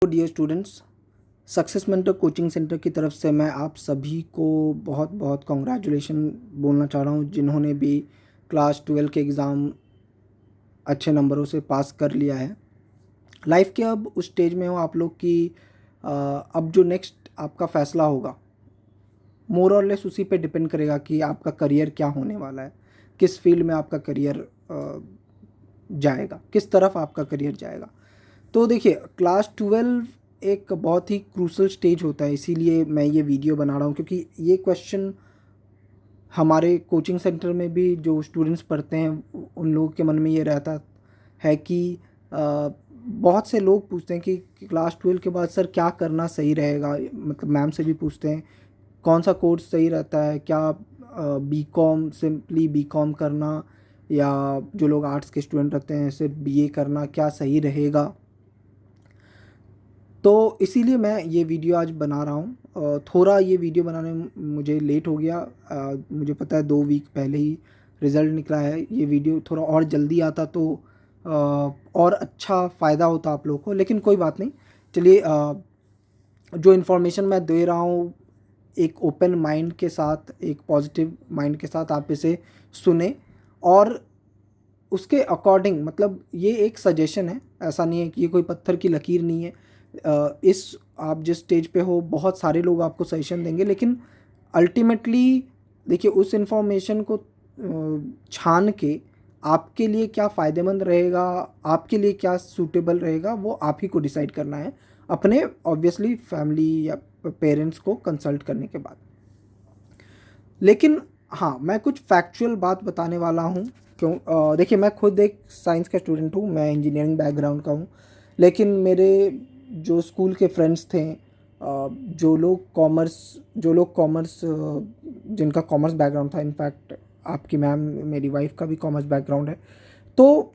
Dear students, success mentor coaching centre की तरफ से मैं आप सभी को बहुत बहुत कॉन्ग्रेचुलेशन बोलना चाह रहा हूँ जिन्होंने भी क्लास 12 के एग्ज़ाम अच्छे नंबरों से पास कर लिया है। लाइफ के अब उस स्टेज में हो आप लोग की अब जो नेक्स्ट आपका फ़ैसला होगा मोर और लेस उसी पे डिपेंड करेगा कि आपका करियर क्या होने वाला है, किस फील्ड में आपका करियर जाएगा, किस तरफ आपका करियर जाएगा। तो देखिए, क्लास 12 एक बहुत ही क्रूशल स्टेज होता है, इसीलिए मैं ये वीडियो बना रहा हूँ क्योंकि ये क्वेश्चन हमारे कोचिंग सेंटर में भी जो स्टूडेंट्स पढ़ते हैं उन लोगों के मन में ये रहता है कि बहुत से लोग पूछते हैं कि क्लास 12 के बाद सर क्या करना सही रहेगा, मतलब मैम से भी पूछते हैं कौन सा कोर्स सही रहता है, क्या बीकॉम सिंपली बीकॉम करना या जो लोग आर्ट्स के स्टूडेंट रहते हैं सिर्फ बीए करना क्या सही रहेगा। तो इसीलिए मैं ये वीडियो आज बना रहा हूँ। थोड़ा ये वीडियो बनाने में मुझे लेट हो गया। मुझे पता है 2 वीक पहले ही रिज़ल्ट निकला है। ये वीडियो थोड़ा और जल्दी आता तो और अच्छा फ़ायदा होता आप लोगों को, लेकिन कोई बात नहीं। चलिए, जो इन्फॉर्मेशन मैं दे रहा हूँ एक ओपन माइंड के साथ, एक पॉजिटिव माइंड के साथ आप इसे सुने और उसके अकॉर्डिंग, मतलब ये एक सजेशन है, ऐसा नहीं है कि ये कोई पत्थर की लकीर नहीं है। इस आप जिस स्टेज पे हो बहुत सारे लोग आपको सजेशन देंगे, लेकिन अल्टीमेटली देखिए उस इन्फॉर्मेशन को छान के आपके लिए क्या फ़ायदेमंद रहेगा, आपके लिए क्या सूटेबल रहेगा, वो आप ही को डिसाइड करना है अपने ऑब्वियसली फैमिली या पेरेंट्स को कंसल्ट करने के बाद। लेकिन हाँ, मैं कुछ फैक्चुअल बात बताने वाला हूँ। क्यों? देखिए, मैं खुद एक साइंस का स्टूडेंट हूँ, मैं इंजीनियरिंग बैकग्राउंड का हूँ, लेकिन मेरे जो स्कूल के फ्रेंड्स थे, जो लोग कॉमर्स जिनका कॉमर्स बैकग्राउंड था, इनफैक्ट आपकी मैम मेरी वाइफ का भी कॉमर्स बैकग्राउंड है, तो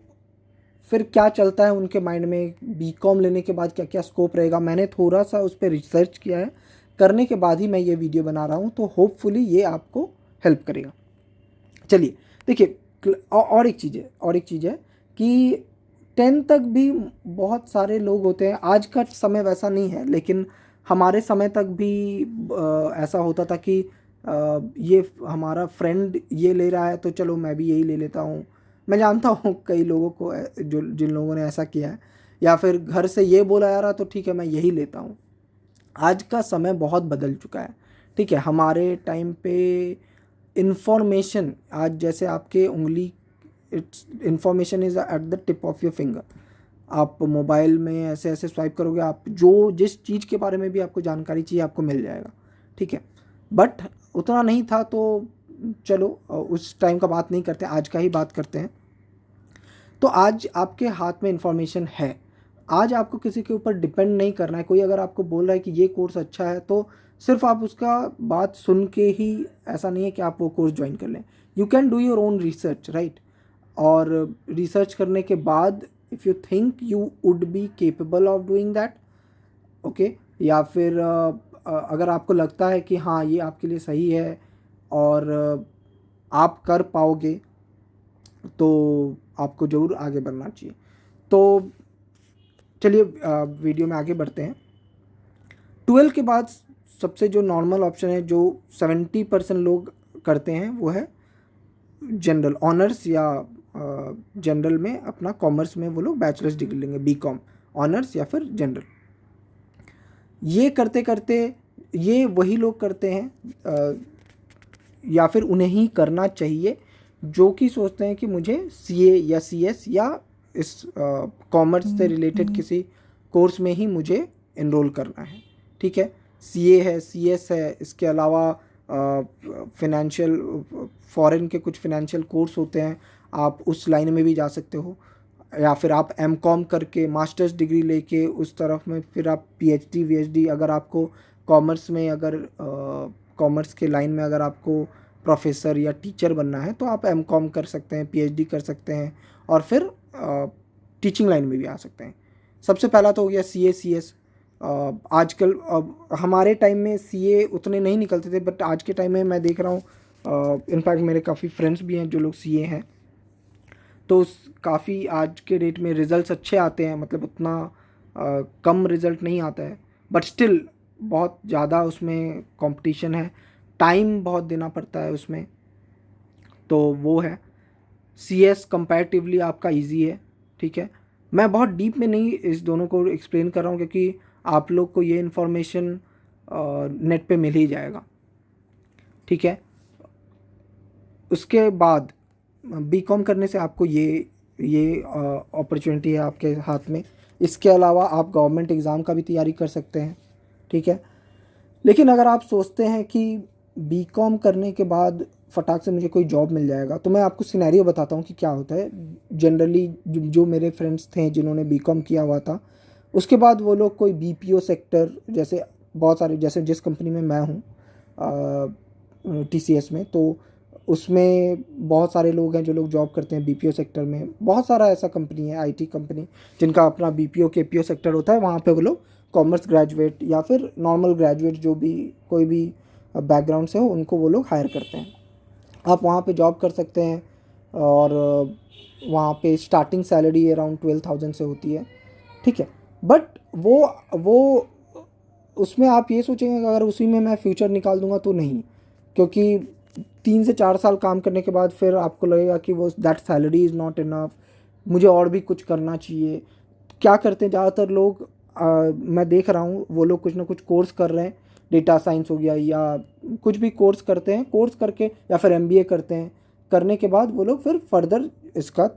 फिर क्या चलता है उनके माइंड में, बीकॉम लेने के बाद क्या क्या स्कोप रहेगा, मैंने थोड़ा सा उस पर रिसर्च किया है। करने के बाद ही मैं ये वीडियो बना रहा हूँ, तो होपफुली ये आपको हेल्प करेगा। चलिए देखिए, और एक चीज़ है कि 10 तक भी बहुत सारे लोग होते हैं। आज का समय वैसा नहीं है, लेकिन हमारे समय तक भी ऐसा होता था कि ये हमारा फ्रेंड ये ले रहा है तो चलो मैं भी यही ले लेता हूँ। मैं जानता हूँ कई लोगों को जो जिन लोगों ने ऐसा किया है, या फिर घर से ये बोला जा रहा तो ठीक है मैं यही लेता हूँ। आज का समय बहुत बदल चुका है, ठीक है। हमारे टाइम पे इन्फॉर्मेशन आज जैसे आपके उंगली, it's information is at the tip of your finger. आप मोबाइल में ऐसे ऐसे स्वाइप करोगे, आप जो जिस चीज़ के बारे में भी आपको जानकारी चाहिए आपको मिल जाएगा, ठीक है। बट उतना नहीं था, तो चलो उस टाइम का बात नहीं करते, आज का ही बात करते हैं। तो आज आपके हाथ में इन्फॉर्मेशन है, आज आपको किसी के ऊपर डिपेंड नहीं करना है। कोई अगर आपको बोल रहा है कि ये कोर्स अच्छा है तो सिर्फ आप उसका बात सुन के ही ऐसा नहीं है कि आप वो कोर्स ज्वाइन कर लें। You can do your own research, right. और रिसर्च करने के बाद if you think you would be capable of doing that, okay, या फिर अगर आपको लगता है कि हाँ ये आपके लिए सही है और आप कर पाओगे, तो आपको ज़रूर आगे बढ़ना चाहिए। तो चलिए वीडियो में आगे बढ़ते हैं। 12 के बाद सबसे जो नॉर्मल ऑप्शन है जो 70% लोग करते हैं वो है जनरल ऑनर्स, या जनरल में अपना कॉमर्स में वो लोग बैचलर्स डिग्री लेंगे, बीकॉम ऑनर्स या फिर जनरल। ये करते करते ये वही लोग करते हैं या फिर उन्हें ही करना चाहिए जो कि सोचते हैं कि मुझे सीए या सीएस या इस कॉमर्स से रिलेटेड किसी कोर्स में ही मुझे एनरोल करना है, ठीक है। सीए है, सीएस है, इसके अलावा फिनेंशियल फॉरेन के कुछ फिनेंशियल कोर्स होते हैं, आप उस लाइन में भी जा सकते हो, या फिर आप एमकॉम करके मास्टर्स डिग्री लेके उस तरफ में फिर आप पीएचडी वीएचडी, अगर आपको कॉमर्स में अगर कॉमर्स के लाइन में अगर आपको प्रोफेसर या टीचर बनना है तो आप एमकॉम कर सकते हैं, पीएचडी कर सकते हैं और फिर टीचिंग लाइन में भी आ सकते हैं। सबसे पहला तो हो गया सीए सीएस। आजकल हमारे टाइम में सीए उतने नहीं निकलते थे, बट आज के टाइम में मैं देख रहा हूँ इनफैक्ट मेरे काफ़ी फ्रेंड्स भी हैं जो लोग सीए हैं, तो काफ़ी आज के डेट में रिज़ल्ट्स अच्छे आते हैं, मतलब उतना कम रिज़ल्ट नहीं आता है, बट स्टिल बहुत ज़्यादा उसमें कंपटीशन है, टाइम बहुत देना पड़ता है उसमें, तो वो है। CS कंपैरेटिवली आपका इजी है, ठीक है। मैं बहुत डीप में नहीं इस दोनों को एक्सप्लेन कर रहा हूँ, क्योंकि आप लोग को ये इन्फॉर्मेशन नेट पे मिल ही जाएगा, ठीक है। उसके बाद बीकॉम करने से आपको ये अपॉर्चुनिटी है आपके हाथ में। इसके अलावा आप गवर्नमेंट एग्ज़ाम का भी तैयारी कर सकते हैं, ठीक है। लेकिन अगर आप सोचते हैं कि बीकॉम करने के बाद फटाक से मुझे कोई जॉब मिल जाएगा, तो मैं आपको सिनेरियो बताता हूँ कि क्या होता है। जनरली जो मेरे फ्रेंड्स थे जिन्होंने बीकॉम किया हुआ था, उसके बाद वो लोग कोई BPO सेक्टर, जैसे बहुत सारे, जैसे जिस कंपनी में मैं हूँ TCS में, तो उसमें बहुत सारे लोग हैं जो लोग जॉब करते हैं BPO सेक्टर में। बहुत सारा ऐसा कंपनी है, IT कंपनी, जिनका अपना BPO KPO सेक्टर होता है। वहाँ पे वो लोग कॉमर्स ग्रेजुएट या फिर नॉर्मल ग्रेजुएट, जो भी कोई भी बैकग्राउंड से हो, उनको वो लोग हायर करते हैं। आप वहाँ पे जॉब कर सकते हैं, और वहाँ पे स्टार्टिंग सैलरी अराउंड 12,000 से होती है, ठीक है। बट वो उसमें आप ये सोचेंगे कि अगर उसी में मैं फ्यूचर निकाल दूंगा, तो नहीं, क्योंकि 3 से 4 साल काम करने के बाद फिर आपको लगेगा कि वो that salary is not enough, मुझे और भी कुछ करना चाहिए। क्या करते हैं ज़्यादातर लोग, मैं देख रहा हूँ, वो लोग कुछ ना कुछ कोर्स कर रहे हैं, डेटा साइंस हो गया या कुछ भी कोर्स करते हैं, कोर्स करके या फिर MBA करते हैं। करने के बाद वो लोग फिर फर्दर इसका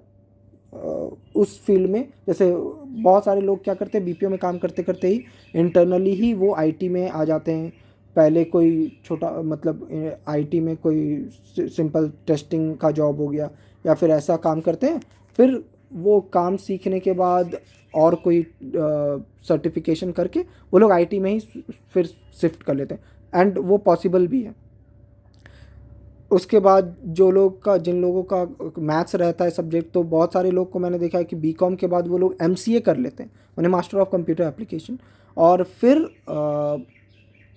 उस फील्ड में, जैसे बहुत सारे लोग क्या करते हैं, BPO में काम करते करते ही इंटरनली ही वो IT में आ जाते हैं। पहले कोई छोटा, मतलब IT में कोई सिंपल टेस्टिंग का जॉब हो गया, या फिर ऐसा काम करते हैं। फिर वो काम सीखने के बाद और कोई सर्टिफिकेशन करके वो लोग IT में ही फिर शिफ्ट कर लेते हैं, एंड वो पॉसिबल भी है। उसके बाद जिन लोगों का मैथ्स रहता है सब्जेक्ट, तो बहुत सारे लोग को मैंने देखा है कि बीकॉम के बाद वो लोग MCA कर लेते हैं, उन्हें मास्टर ऑफ कंप्यूटर एप्लीकेशन, और फिर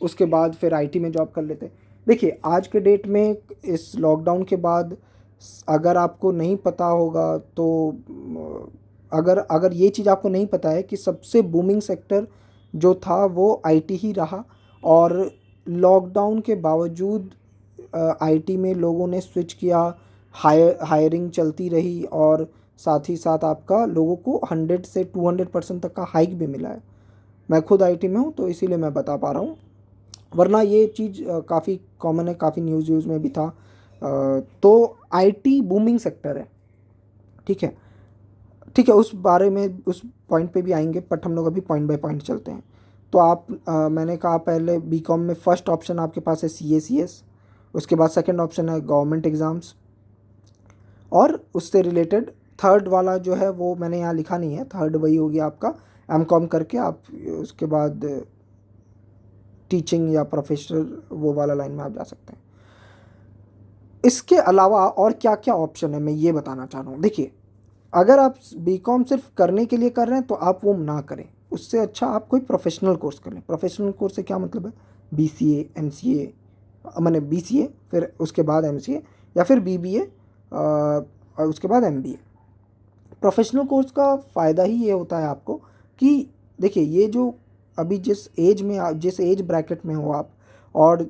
उसके बाद फिर IT में जॉब कर लेते हैं। देखिए, आज के डेट में इस लॉकडाउन के बाद अगर आपको नहीं पता होगा, तो अगर अगर ये चीज़ आपको नहीं पता है कि सबसे बूमिंग सेक्टर जो था वो IT ही रहा, और लॉकडाउन के बावजूद IT में लोगों ने स्विच किया, हायरिंग चलती रही, और साथ ही साथ आपका लोगों को 100 से 200% तक का हाइक भी मिला है। मैं खुद IT में हूँ, तो इसीलिए मैं बता पा रहा हूँ, वरना ये चीज़ काफ़ी कॉमन है, काफ़ी न्यूज़ में भी था। तो IT बूमिंग सेक्टर है, ठीक है, ठीक है। उस बारे में, उस पॉइंट पे भी आएंगे, बट हम लोग अभी पॉइंट बाय पॉइंट चलते हैं। तो मैंने कहा पहले, बीकॉम में फर्स्ट ऑप्शन आपके पास है CA CS, उसके बाद सेकंड ऑप्शन है गवर्नमेंट एग्ज़ाम्स, और उससे रिलेटेड थर्ड वाला जो है वो मैंने यहाँ लिखा नहीं है, थर्ड वही हो गया आपका MCOM करके आप उसके बाद टीचिंग या प्रोफेशनल वो वाला लाइन में आप जा सकते हैं। इसके अलावा और क्या क्या ऑप्शन है, मैं ये बताना चाह रहा हूँ। देखिए, अगर आप बीकॉम सिर्फ करने के लिए कर रहे हैं, तो आप वो ना करें, उससे अच्छा आप कोई प्रोफेशनल कोर्स कर लें। प्रोफेशनल कोर्स से क्या मतलब है, BCA MCA, मैंने BCA, फिर उसके बाद MCA, या फिर BBA, और उसके बाद MBA। प्रोफेशनल कोर्स का फ़ायदा ही ये होता है आपको कि देखिए, ये जो अभी जिस एज ब्रैकेट में हो आप, और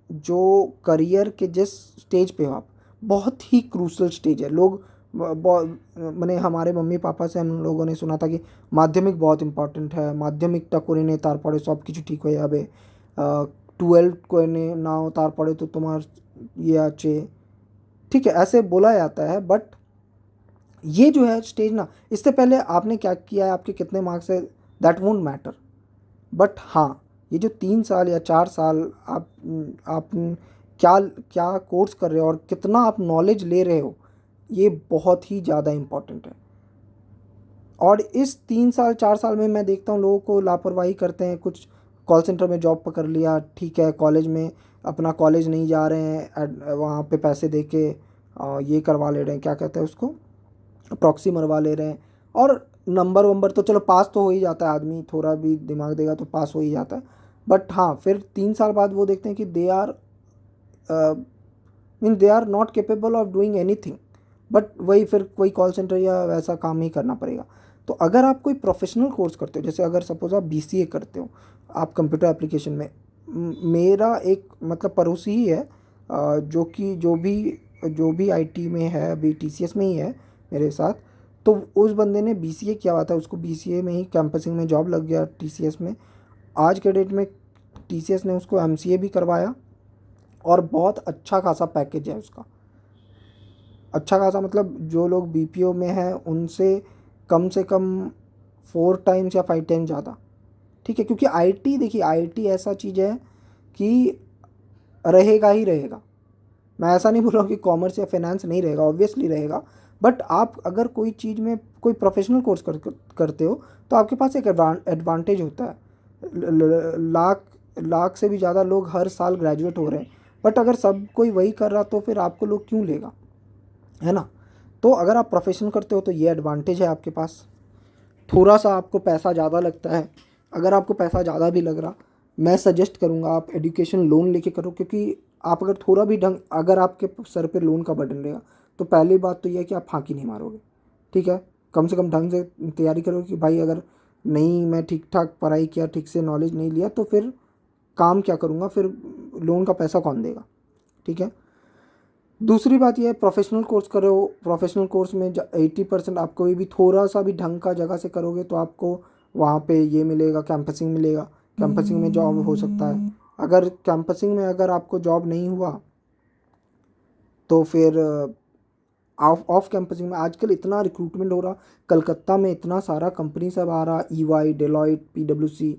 जो करियर के जिस स्टेज पे हो आप, बहुत ही क्रूशल स्टेज है। लोग मैंने हमारे मम्मी पापा से हम लोगों ने सुना था कि माध्यमिक बहुत इंपॉर्टेंट है, माध्यमिक टा করে নে তারপরে সব কিছু ঠিক হয়ে যাবে, 12 করে নে নাও তারপরে तो তোমাर ये আছে, ठीक है, ऐसे बोला जाता है। बट ये जो है स्टेज ना, इससे पहले आपने क्या किया है, आपके कितने मार्क्स है, दैट वोंट मैटर। बट हाँ, ये जो 3 साल या 4 साल आप क्या क्या कोर्स कर रहे हो और कितना आप नॉलेज ले रहे हो, ये बहुत ही ज़्यादा इम्पॉर्टेंट है। और इस 3 साल 4 साल में मैं देखता हूँ लोगों को लापरवाही करते हैं, कुछ कॉल सेंटर में जॉब पकड़ लिया, ठीक है, कॉलेज में अपना कॉलेज नहीं जा रहे हैं, वहाँ पे पैसे दे के ये करवा ले रहे हैं, क्या कहते हैं उसको, प्रॉक्सी मरवा ले रहे हैं, और नंबर वंबर तो चलो पास तो हो ही जाता है, आदमी थोड़ा भी दिमाग देगा तो पास हो ही जाता है। बट हाँ, फिर 3 साल बाद वो देखते हैं कि they are not capable of doing anything, but वही फिर कोई कॉल सेंटर या वैसा काम ही करना पड़ेगा। तो अगर आप कोई प्रोफेशनल कोर्स करते हो, जैसे अगर सपोज़ आप BCA करते हो, आप कंप्यूटर एप्लीकेशन में, मेरा एक मतलब पड़ोसी ही है, जो कि जो भी IT में है, अभी TCS में ही है मेरे साथ। तो उस बंदे ने BCA किया हुआ था, उसको BCA में ही कैंपसिंग में जॉब लग गया TCS में। आज के डेट में TCS ने उसको MCA भी करवाया और बहुत अच्छा खासा पैकेज है उसका। अच्छा खासा मतलब जो लोग BPO में हैं उनसे कम से कम 4 टाइम्स या 5 टाइम्स ज़्यादा, ठीक है। क्योंकि IT, देखिए IT ऐसा चीज़ है कि रहेगा ही रहेगा। मैं ऐसा नहीं बोल रहा हूँ कि कॉमर्स या फाइनेंस नहीं रहेगा, ऑब्वियसली रहेगा। बट आप अगर कोई चीज़ में कोई प्रोफेशनल कोर्स करते हो तो आपके पास एक एडवांटेज होता है। लाख लाख से भी ज़्यादा लोग हर साल ग्रेजुएट हो रहे हैं, बट अगर सब कोई वही कर रहा तो फिर आपको लोग क्यों लेगा, है ना। तो अगर आप प्रोफेशनल करते हो तो ये एडवांटेज है आपके पास। थोड़ा सा आपको पैसा ज़्यादा लगता है, अगर आपको पैसा ज़्यादा भी लग रहा, मैं सजेस्ट करूँगा आप एजुकेशन लोन लेके करो। क्योंकि आप अगर थोड़ा भी अगर आपके सर पे लोन का बर्डन रहेगा तो पहली बात तो ये है कि आप फांकी नहीं मारोगे, ठीक है। कम से कम ढंग से तैयारी करो कि भाई अगर नहीं मैं ठीक ठाक पढ़ाई किया, ठीक से नॉलेज नहीं लिया तो फिर काम क्या करूँगा, फिर लोन का पैसा कौन देगा, ठीक है। दूसरी बात यह है, प्रोफेशनल कोर्स करो। प्रोफेशनल कोर्स में 80% आप कोई भी थोड़ा सा भी ढंग का जगह से करोगे तो आपको वहाँ पे ये मिलेगा, कैंपसिंग मिलेगा। कैंपसिंग में जॉब हो सकता है। अगर कैंपसिंग में अगर आपको जॉब नहीं हुआ तो फिर ऑफ कैंपसिंग में आजकल इतना रिक्रूटमेंट हो रहा, कलकत्ता में इतना सारा कंपनी सब आ रहा, EY, डेलॉयट, PwC,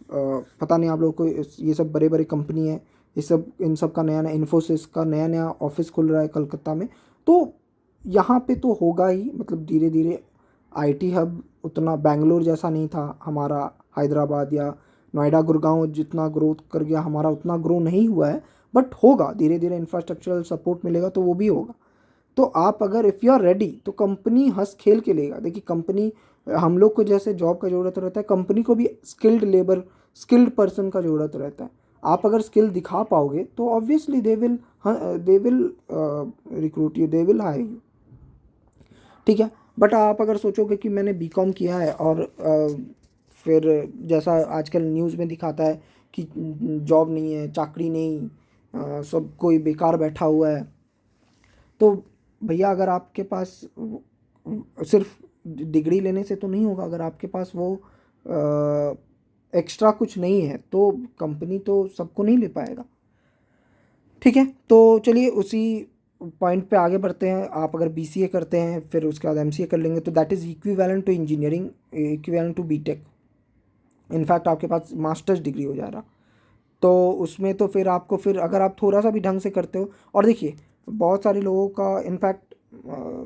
पता नहीं आप लोग को ये सब बड़े बड़े कंपनी है। ये सब, इन सब का नया नया, इन्फोसिस का नया नया ऑफिस खुल रहा है कलकत्ता में। तो यहाँ पे तो होगा ही, मतलब धीरे धीरे IT हब उतना बेंगलोर जैसा नहीं था हमारा, हैदराबाद या नोएडा गुड़गांव जितना ग्रोथ कर गया हमारा उतना ग्रो नहीं हुआ है। बट होगा धीरे धीरे, इंफ्रास्ट्रक्चरल सपोर्ट मिलेगा तो वो भी होगा। तो आप अगर इफ़ यू आर रेडी तो कंपनी हंस खेल के लेगा। देखिए कंपनी, हम लोग को जैसे जॉब का ज़रूरत रहता है, कंपनी को भी स्किल्ड लेबर, स्किल्ड पर्सन का ज़रूरत रहता है। आप अगर स्किल दिखा पाओगे तो obviously they will recruit you, they will hire you, ठीक है। बट आप अगर सोचोगे कि मैंने BCom किया है और फिर जैसा आजकल न्यूज़ में दिखाता है कि जॉब नहीं है, चाकरी नहीं, सब कोई बेकार बैठा हुआ है, तो भैया अगर आपके पास सिर्फ डिग्री लेने से तो नहीं होगा। अगर आपके पास वो एक्स्ट्रा कुछ नहीं है तो कंपनी तो सबको नहीं ले पाएगा, ठीक है। तो चलिए उसी पॉइंट पे आगे बढ़ते हैं। आप अगर BCA करते हैं फिर उसके बाद MCA कर लेंगे तो that is equivalent to engineering, equivalent to BTech। In fact आपके पास मास्टर्स डिग्री हो जा रहा। तो उसमें तो फिर आपको, फिर अगर आप थोड़ा सा भी ढंग से करते हो, और देखिए बहुत सारे लोगों का, इनफैक्ट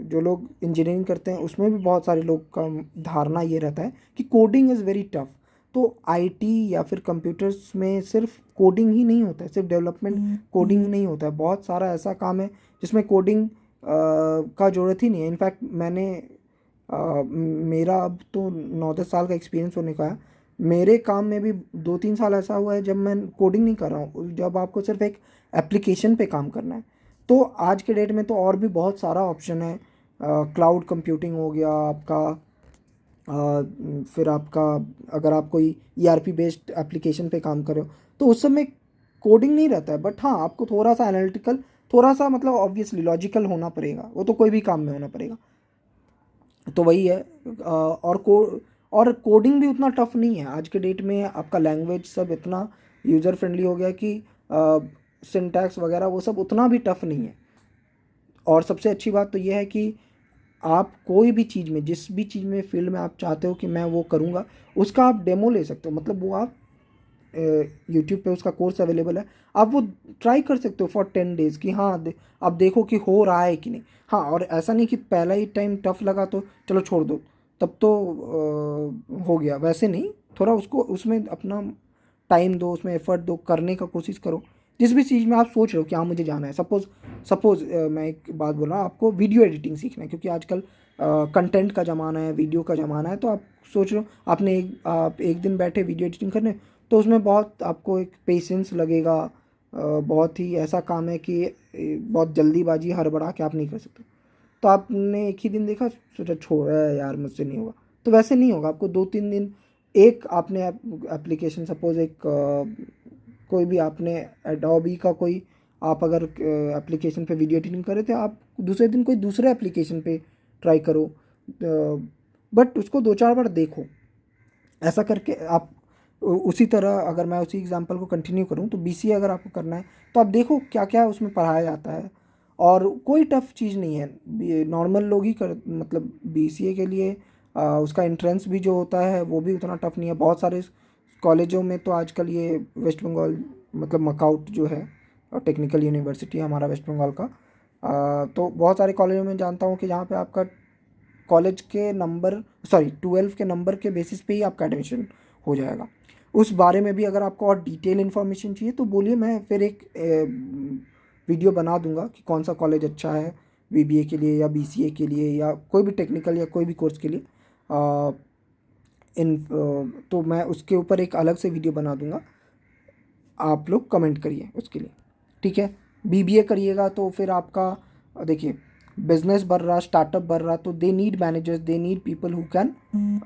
जो लोग इंजीनियरिंग करते हैं उसमें भी बहुत सारे लोग का धारणा ये रहता है कि कोडिंग इज़ वेरी टफ। तो IT या फिर कंप्यूटर्स में सिर्फ कोडिंग ही नहीं होता है, सिर्फ डेवलपमेंट कोडिंग नहीं होता है, बहुत सारा ऐसा काम है जिसमें कोडिंग का ज़रूरत ही नहीं है। इनफैक्ट मेरा अब तो 9-10 साल का एक्सपीरियंस होने का है। मेरे काम में भी 2-3 साल ऐसा हुआ है जब मैं कोडिंग नहीं कर रहा हूँ, जब आपको सिर्फ एक एप्लीकेशन पे काम करना है। तो आज के डेट में तो और भी बहुत सारा ऑप्शन है। क्लाउड कंप्यूटिंग हो गया आपका, फिर आपका अगर आप कोई ERP बेस्ड एप्लीकेशन पे काम कर रहे हो तो उस समय कोडिंग नहीं रहता है। बट हाँ, आपको थोड़ा सा एनालिटिकल, थोड़ा सा मतलब ऑब्वियसली लॉजिकल होना पड़ेगा, वो तो कोई भी काम में होना पड़ेगा। तो वही है। और कोडिंग भी उतना टफ नहीं है आज के डेट में। आपका लैंग्वेज सब इतना यूज़र फ्रेंडली हो गया कि सिंटैक्स वगैरह वो सब उतना भी टफ नहीं है। और सबसे अच्छी बात तो ये है कि आप कोई भी चीज़ में, जिस भी चीज़ में फील्ड में आप चाहते हो कि मैं वो करूँगा, उसका आप डेमो ले सकते हो। मतलब वो आप यूट्यूब पे उसका कोर्स अवेलेबल है, आप वो ट्राई कर सकते हो फॉर 10 डेज़ कि हाँ आप देखो कि हो रहा है कि नहीं। हाँ, और ऐसा नहीं कि पहला ही टाइम टफ लगा तो चलो छोड़ दो, तब तो हो गया, वैसे नहीं। थोड़ा उसको, उसमें अपना टाइम दो, उसमें एफर्ट दो, करने का कोशिश करो। जिस भी चीज़ में आप सोच रहे हो कि हाँ मुझे जाना है, सपोज़ मैं एक बात बोल रहा हूँ, आपको वीडियो एडिटिंग सीखना है क्योंकि आजकल कंटेंट का ज़माना है, वीडियो का ज़माना है। तो आप सोच रहे हो आपने आप एक दिन बैठे वीडियो एडिटिंग करने, तो उसमें बहुत आपको एक पेशेंस लगेगा। बहुत ही ऐसा काम है कि बहुत जल्दीबाजी हड़बड़ा के आप नहीं कर सकते। तो आपने एक ही दिन देखा, सोचा छोड़ यार मुझसे नहीं होगा, तो वैसे नहीं होगा। आपको 2-3 दिन, एक आपने एप्लीकेशन सपोज़ एक कोई भी आपने एडोबी का कोई आप अगर एप्लीकेशन पे वीडियो एडिटिंग कर रहे थे, आप दूसरे दिन कोई दूसरे एप्लीकेशन पे ट्राई करो, बट उसको 2-4 बार देखो। ऐसा करके आप उसी तरह, अगर मैं उसी एग्जांपल को कंटिन्यू करूं, तो बीसीए अगर आपको करना है तो आप देखो क्या क्या उसमें पढ़ाया जाता है, और कोई टफ चीज़ नहीं है, नॉर्मल लोग ही कर, मतलब बीसीए के लिए उसका एंट्रेंस भी जो होता है वो भी उतना टफ नहीं है। बहुत सारे कॉलेजों में तो आजकल ये वेस्ट बंगाल, मतलब मकाउट जो है टेक्निकल यूनिवर्सिटी है हमारा वेस्ट बंगाल का, तो बहुत सारे कॉलेजों में जानता हूँ कि जहाँ पे आपका कॉलेज के नंबर, सॉरी 12 के नंबर के बेसिस पे ही आपका एडमिशन हो जाएगा। उस बारे में भी अगर आपको और डिटेल इन्फॉर्मेशन चाहिए तो बोलिए, मैं फिर एक वीडियो बना दूंगा कि कौन सा कॉलेज अच्छा है बीबीए के लिए या बीसीए के लिए या कोई भी टेक्निकल या कोई भी कोर्स के लिए। तो मैं उसके ऊपर एक अलग से वीडियो बना दूंगा, आप लोग कमेंट करिए उसके लिए, ठीक है। बीबीए करिएगा तो फिर आपका देखिए बिजनेस बढ़ रहा, स्टार्टअप बढ़ रहा, तो they need managers, they need people who can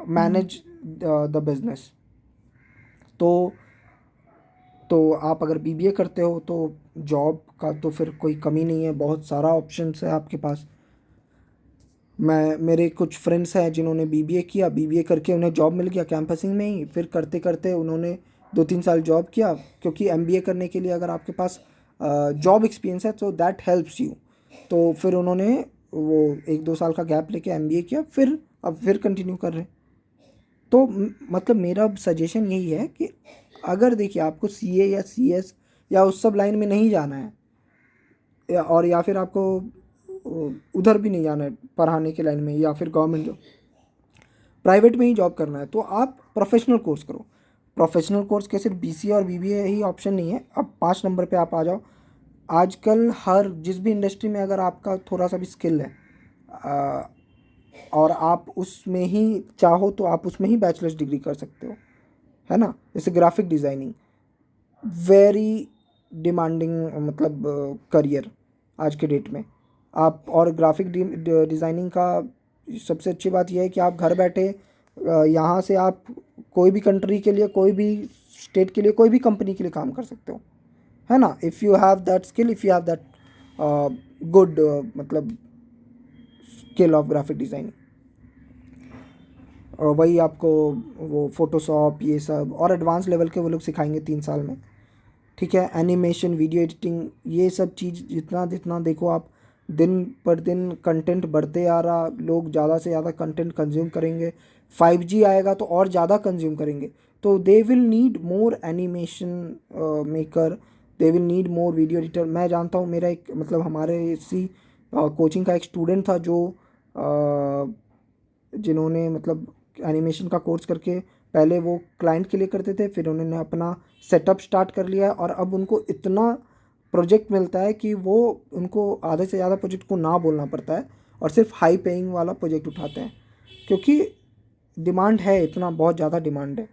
manage the business. तो आप अगर बीबीए करते हो तो जॉब का तो फिर कोई कमी नहीं है, बहुत सारा ऑप्शंस है आपके पास। मेरे कुछ फ्रेंड्स हैं जिन्होंने बीबीए किया, बीबीए करके उन्हें जॉब मिल गया कैंपसिंग में ही, फिर करते करते उन्होंने 2-3 साल जॉब किया, क्योंकि एमबीए करने के लिए अगर आपके पास जॉब एक्सपीरियंस है तो दैट हेल्प्स यू। तो फिर उन्होंने वो 1-2 साल का गैप लेके एमबीए किया, फिर अब फिर कंटिन्यू कर रहे हैं। तो मतलब मेरा सजेशन यही है कि अगर देखिए आपको सीए या सीएस या उस सब लाइन में नहीं जाना है, और या फिर आपको उधर भी नहीं जाना है पढ़ाने के लाइन में, या फिर गवर्नमेंट जॉब, प्राइवेट में ही जॉब करना है, तो आप प्रोफेशनल कोर्स करो। प्रोफेशनल कोर्स के सिर्फ बीसीए और बीबीए ही ऑप्शन नहीं है। अब 5 नंबर पे आप आ जाओ, आजकल हर जिस भी इंडस्ट्री में अगर आपका थोड़ा सा भी स्किल है और आप उसमें ही चाहो तो आप उसमें ही बैचलर्स डिग्री कर सकते हो, है ना। जैसे ग्राफिक डिज़ाइनिंग, वेरी डिमांडिंग मतलब करियर आज के डेट में। आप और ग्राफिक डिज़ाइनिंग का सबसे अच्छी बात यह है कि आप घर बैठे यहाँ से आप कोई भी कंट्री के लिए, कोई भी स्टेट के लिए, कोई भी कंपनी के लिए काम कर सकते हो, है ना। If you have that skill, if you have that good मतलब स्किल ऑफ ग्राफिक डिज़ाइनिंग, और वही आपको वो फोटोशॉप ये सब और एडवांस लेवल के वो लोग सिखाएंगे 3 साल में, ठीक है। एनिमेशन, वीडियो एडिटिंग, ये सब चीज़ जितना जितना देखो आप, दिन पर दिन कंटेंट बढ़ते आ रहा, लोग ज़्यादा से ज़्यादा कंटेंट कंज्यूम करेंगे, 5G आएगा तो और ज़्यादा कंज्यूम करेंगे, तो they will need more animation maker, they will need more video editor. मैं जानता हूँ, मेरा एक मतलब हमारे इसी कोचिंग का एक स्टूडेंट था जो जिन्होंने मतलब एनिमेशन का कोर्स करके पहले वो क्लाइंट के लिए करते थे, फिर उन्होंने अपना सेटअप स्टार्ट कर लिया, और अब उनको इतना प्रोजेक्ट मिलता है कि वो उनको आधे से ज़्यादा प्रोजेक्ट को ना बोलना पड़ता है और सिर्फ हाई पेइंग वाला प्रोजेक्ट उठाते हैं, क्योंकि डिमांड है, इतना बहुत ज़्यादा डिमांड है।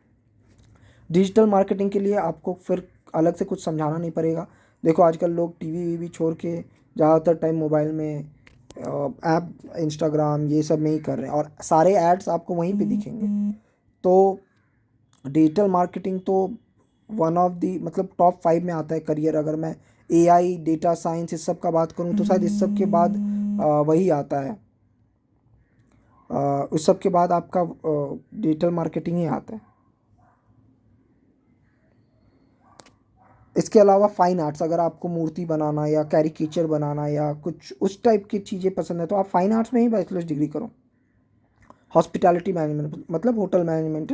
डिजिटल मार्केटिंग के लिए आपको फिर अलग से कुछ समझाना नहीं पड़ेगा। देखो आजकल लोग टीवी वीवी छोड़ के ज़्यादातर टाइम मोबाइल में, ऐप, इंस्टाग्राम ये सब में ही कर रहे हैं, और सारे एड्स आपको वहीं पे दिखेंगे। तो डिजिटल मार्केटिंग तो वन ऑफ दी मतलब टॉप 5 में आता है करियर। अगर मैं एआई, डेटा साइंस इस सब का बात करूँ तो शायद इस सब के बाद वही आता है, उस सब के बाद आपका डिजिटल मार्केटिंग ही आता है। इसके अलावा फाइन आर्ट्स, अगर आपको मूर्ति बनाना या कैरिकेचर बनाना या कुछ उस टाइप की चीज़ें पसंद है तो आप फाइन आर्ट्स में ही बैचलर्स डिग्री करो। हॉस्पिटैलिटी मैनेजमेंट मतलब होटल मैनेजमेंट,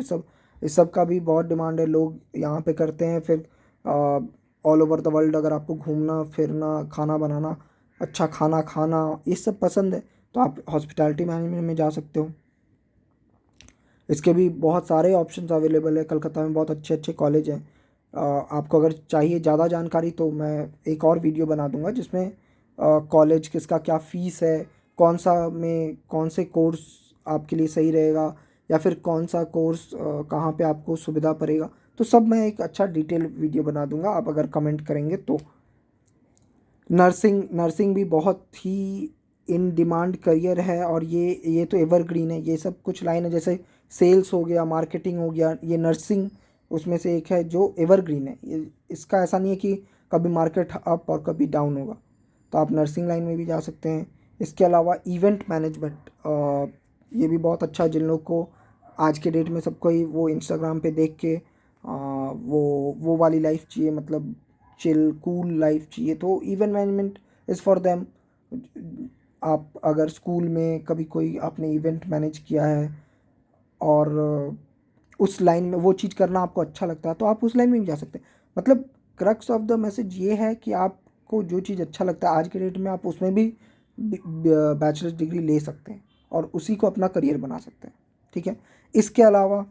इस सब का भी बहुत डिमांड है, लोग यहाँ पे करते हैं। फिर ऑल ओवर द वर्ल्ड अगर आपको घूमना फिरना, खाना बनाना, अच्छा खाना खाना ये सब पसंद है तो आप हॉस्पिटैलिटी मैनेजमेंट में जा सकते हो। इसके भी बहुत सारे ऑप्शंस अवेलेबल है, कलकत्ता में बहुत अच्छे अच्छे कॉलेज हैं। आपको अगर चाहिए ज़्यादा जानकारी तो मैं एक और वीडियो बना दूंगा जिसमें कॉलेज किसका क्या फ़ीस है, कौन सा में कौन से कोर्स आपके लिए सही रहेगा, या फिर कौन सा कोर्स कहाँ पे आपको सुविधा पड़ेगा, तो सब मैं एक अच्छा डिटेल वीडियो बना दूंगा, आप अगर कमेंट करेंगे तो। नर्सिंग भी बहुत ही इन डिमांड करियर है, और ये तो एवरग्रीन है। ये सब कुछ लाइन है जैसे सेल्स हो गया, मार्केटिंग हो गया, ये नर्सिंग उसमें से एक है जो एवरग्रीन है। इसका ऐसा नहीं है कि कभी मार्केट अप और कभी डाउन होगा, तो आप नर्सिंग लाइन में भी जा सकते हैं। इसके अलावा इवेंट मैनेजमेंट, ये भी बहुत अच्छा है। जिन लोग को आज के डेट में सबको ही वो इंस्टाग्राम पे देख के वो वाली लाइफ चाहिए, मतलब चिल कूल लाइफ चाहिए, तो event management is for them. आप अगर स्कूल में कभी कोई आपने इवेंट मैनेज किया है और उस लाइन में वो चीज़ करना आपको अच्छा लगता है, तो आप उस लाइन में भी जा सकते हैं। मतलब क्रक्स ऑफ द मैसेज ये है कि आपको जो चीज़ अच्छा लगता है आज के डेट में, आप उसमें भी बैचलर्स डिग्री ले सकते हैं और उसी को अपना करियर बना सकते हैं। ठीक है। इसके अलावा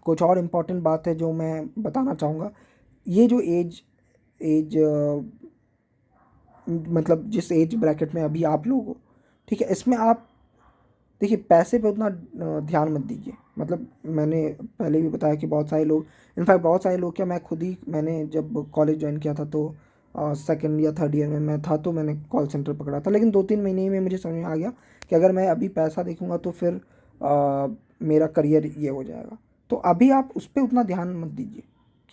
कुछ और इम्पॉर्टेंट बात है जो मैं बताना चाहूँगा। ये जो एज एज मतलब जिस एज ब्रैकेट में अभी आप लोग हो, ठीक है, इसमें आप देखिए पैसे पे उतना ध्यान मत दीजिए। मतलब मैंने पहले भी बताया कि बहुत सारे लोग, इनफैक्ट बहुत सारे लोग क्या, मैं खुद ही, मैंने जब कॉलेज ज्वाइन किया था तो सेकंड या थर्ड ईयर में मैं था, तो मैंने कॉल सेंटर पकड़ा था। लेकिन 2-3 महीने में मुझे समझ में आ गया कि अगर मैं अभी पैसा देखूंगा तो फिर मेरा करियर ये हो जाएगा। तो अभी आप उस पर उतना ध्यान मत दीजिए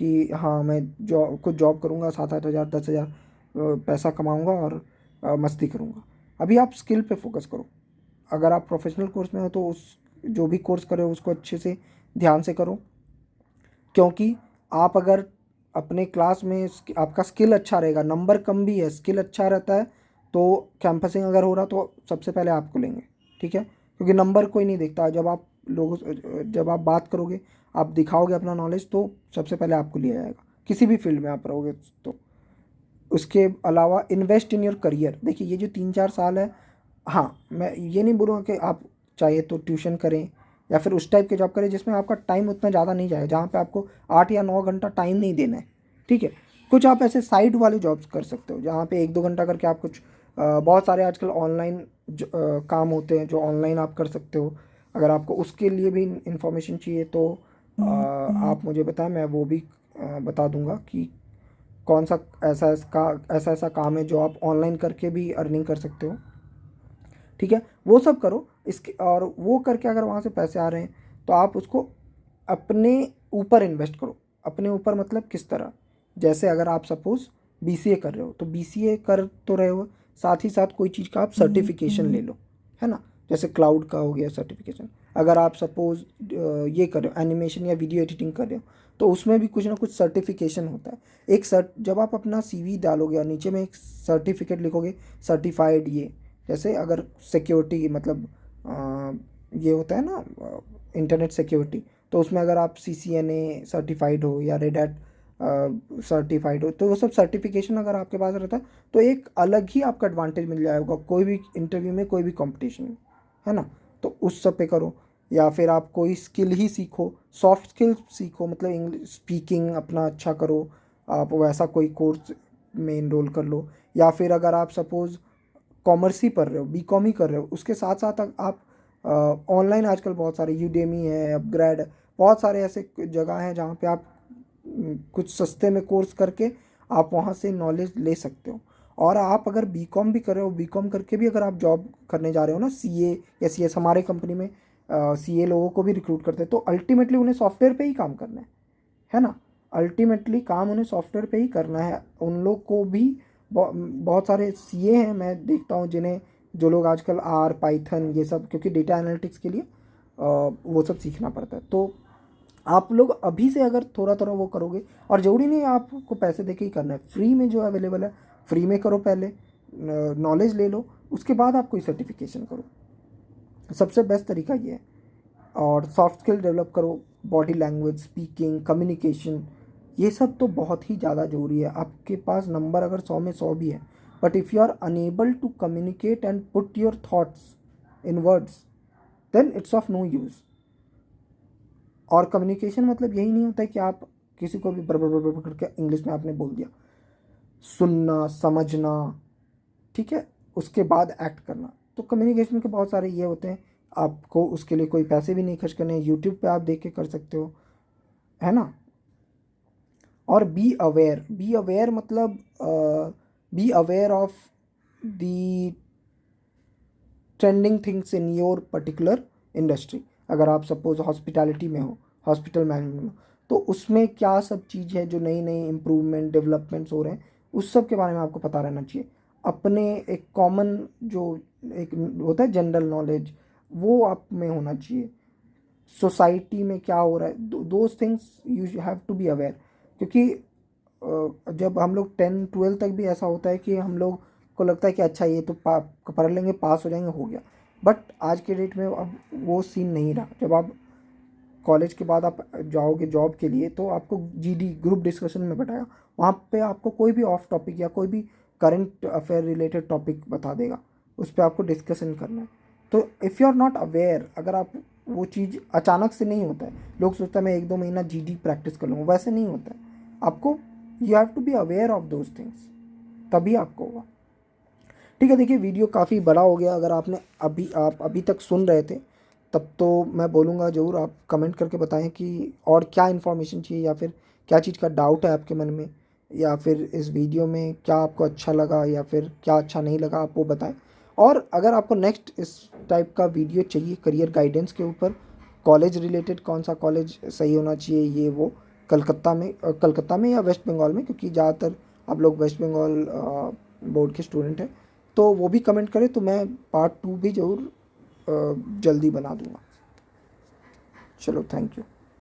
कि हाँ मैं कुछ जॉब करूँगा, 7-8 हज़ार 10 हज़ार पैसा कमाऊँगा और मस्ती करूँगा। अभी आप स्किल पे फोकस करो। अगर आप प्रोफेशनल कोर्स में हो तो उस जो भी कोर्स कर रहे हो उसको अच्छे से ध्यान से करो, क्योंकि आप अगर अपने क्लास में आपका स्किल अच्छा रहेगा, नंबर कम भी है, स्किल अच्छा रहता है, तो कैंपसिंग अगर हो रहा तो सबसे पहले आपको लेंगे। ठीक है, क्योंकि नंबर कोई नहीं देखता। जब आप बात करोगे, आप दिखाओगे अपना नॉलेज, तो सबसे पहले आपको लिया जाएगा किसी भी फील्ड में आप रहोगे तो। उसके अलावा इन्वेस्ट इन योर करियर। देखिए ये जो 3-4 साल है, हाँ मैं ये नहीं बोलूँगा कि आप चाहे तो ट्यूशन करें या फिर उस टाइप के जॉब करें जिसमें आपका टाइम उतना ज़्यादा नहीं जाए, जहाँ पे आपको 8 या 9 घंटा टाइम नहीं देना है। ठीक है, कुछ आप ऐसे साइड वाले जॉब्स कर सकते हो जहाँ पे 1-2 घंटा करके आप कुछ बहुत सारे आजकल ऑनलाइन काम होते हैं जो ऑनलाइन आप कर सकते हो। अगर आपको उसके लिए भी इंफॉर्मेशन चाहिए तो आप मुझे बताएं, मैं वो भी बता दूंगा कि कौन सा ऐसा ऐसा काम है जो आप ऑनलाइन करके भी अर्निंग कर सकते हो। ठीक है, वो सब करो। इसके और वो करके अगर वहाँ से पैसे आ रहे हैं तो आप उसको अपने ऊपर इन्वेस्ट करो। अपने ऊपर मतलब किस तरह, जैसे अगर आप सपोज़ बीसीए कर रहे हो तो बीसीए कर तो रहे हो, साथ ही साथ कोई चीज़ का आप सर्टिफिकेशन ले लो, है ना। जैसे क्लाउड का हो गया सर्टिफिकेशन। अगर आप सपोज़ ये कर रहे हो एनिमेशन या वीडियो एडिटिंग कर रहे हो, तो उसमें भी कुछ ना कुछ सर्टिफिकेशन होता है। जब आप अपना सीवी डालोगे और नीचे में एक सर्टिफिकेट लिखोगे, सर्टिफाइड, ये जैसे अगर सिक्योरिटी मतलब ये होता है ना इंटरनेट सिक्योरिटी, तो उसमें अगर आप CCNA सर्टिफाइड हो या रेड हैट सर्टिफाइड हो, तो वो सब सर्टिफिकेशन अगर आपके पास रहता है तो एक अलग ही आपका एडवांटेज मिल जाएगा कोई भी इंटरव्यू में, कोई भी कंपटीशन में, है ना। तो उस सब पे करो। या फिर आप कोई स्किल ही सीखो, सॉफ्ट स्किल सीखो, मतलब इंग्लिश स्पीकिंग अपना अच्छा करो। आप वैसा कोई कोर्स में इनरोल कर लो। या फिर अगर आप सपोज़ कॉमर्स ही पढ़ रहे हो, बीकॉम ही कर रहे हो, उसके साथ साथ आप ऑनलाइन आजकल बहुत सारे यूडेमी है, अपग्रेड है, बहुत सारे ऐसे जगह हैं जहाँ पे आप कुछ सस्ते में कोर्स करके आप वहाँ से नॉलेज ले सकते हो। और आप अगर बीकॉम भी कर रहे हो, बीकॉम करके भी अगर आप जॉब करने जा रहे हो ना, सीए या सीएस, हमारे कंपनी में सीए लोगों को भी रिक्रूट करते हैं, तो अल्टीमेटली उन्हें सॉफ्टवेयर पे ही काम करना है ना। अल्टीमेटली काम उन्हें सॉफ्टवेयर पे ही करना है। उन लोग को भी बहुत सारे सीए हैं मैं देखता हूँ जिन्हें, जो लोग आजकल आर पाइथन ये सब, क्योंकि डेटा एनालिटिक्स के लिए वो सब सीखना पड़ता है। तो आप लोग अभी से अगर थोड़ा थोड़ा वो करोगे, और ज़रूरी नहीं है आपको पैसे दे के ही करना है, फ्री में जो अवेलेबल है फ्री में करो, पहले नॉलेज ले लो, उसके बाद आप कोई सर्टिफिकेशन करो। सबसे बेस्ट तरीका ये है। और सॉफ्ट स्किल डेवलप करो, बॉडी लैंग्वेज, स्पीकिंग, कम्युनिकेशन, ये सब तो बहुत ही ज़्यादा ज़रूरी है। आपके पास नंबर अगर 100 में 100 भी है, but if you are unable to communicate and put your thoughts in words, then it's of no use. और कम्युनिकेशन मतलब यही नहीं होता है कि आप किसी को भी बरबर बरबर करके इंग्लिश में आपने बोल दिया। सुनना, समझना, ठीक है, उसके बाद एक्ट करना। तो कम्युनिकेशन के बहुत सारे ये होते हैं। आपको उसके लिए कोई पैसे भी नहीं खर्च करने, यूट्यूब पे आप देख के कर सकते हो, है ना। और बी अवेयर मतलब B aware of the trending things in your particular industry. अगर आप सपोज़ हॉस्पिटैलिटी में हो, हॉस्पिटल मैनेजमेंट में, तो उसमें क्या सब चीज़ है जो नई नई इम्प्रूवमेंट डेवलपमेंट्स हो रहे हैं, उस सब के बारे में आपको पता रहना चाहिए। अपने एक कॉमन जो एक होता है जनरल नॉलेज, वो आप में होना चाहिए। सोसाइटी में क्या हो रहा है, those things you have to be aware. क्योंकि जब हम लोग 10-12 तक भी ऐसा होता है कि हम लोग को लगता है कि अच्छा ये तो पढ़ लेंगे, पास हो जाएंगे, हो गया। बट आज के डेट में अब वो सीन नहीं रहा। जब आप कॉलेज के बाद आप जाओगे जॉब के लिए, तो आपको जीडी ग्रुप डिस्कशन में बैठाएगा, वहाँ पे आपको कोई भी ऑफ टॉपिक या कोई भी करंट अफेयर रिलेटेड टॉपिक बता देगा, उस पर आपको डिस्कशन करना है। तो if you are not aware, अगर आप वो चीज़ अचानक से नहीं होता है, लोग सोचते हैं मैं 1-2 महीना जीडी प्रैक्टिस कर लूँगा, वैसे नहीं होता है। आपको you have to be aware of those things, तभी आपको होगा। ठीक है, देखिए वीडियो काफ़ी बड़ा हो गया। अगर आप अभी तक सुन रहे थे, तब तो मैं बोलूँगा ज़रूर आप कमेंट करके बताएं कि और क्या इन्फॉर्मेशन चाहिए, या फिर क्या चीज़ का डाउट है आपके मन में, या फिर इस वीडियो में क्या आपको अच्छा लगा या फिर क्या अच्छा नहीं लगा, आप वो बताएं। और अगर आपको नेक्स्ट इस टाइप का वीडियो चाहिए करियर गाइडेंस के ऊपर, कॉलेज रिलेटेड, कौन सा कॉलेज सही होना चाहिए, ये वो कलकत्ता में या वेस्ट बंगाल में, क्योंकि ज़्यादातर आप लोग वेस्ट बंगाल बोर्ड के स्टूडेंट हैं, तो वो भी कमेंट करें, तो मैं पार्ट 2 भी ज़रूर जल्दी बना दूँगा। चलो, थैंक यू।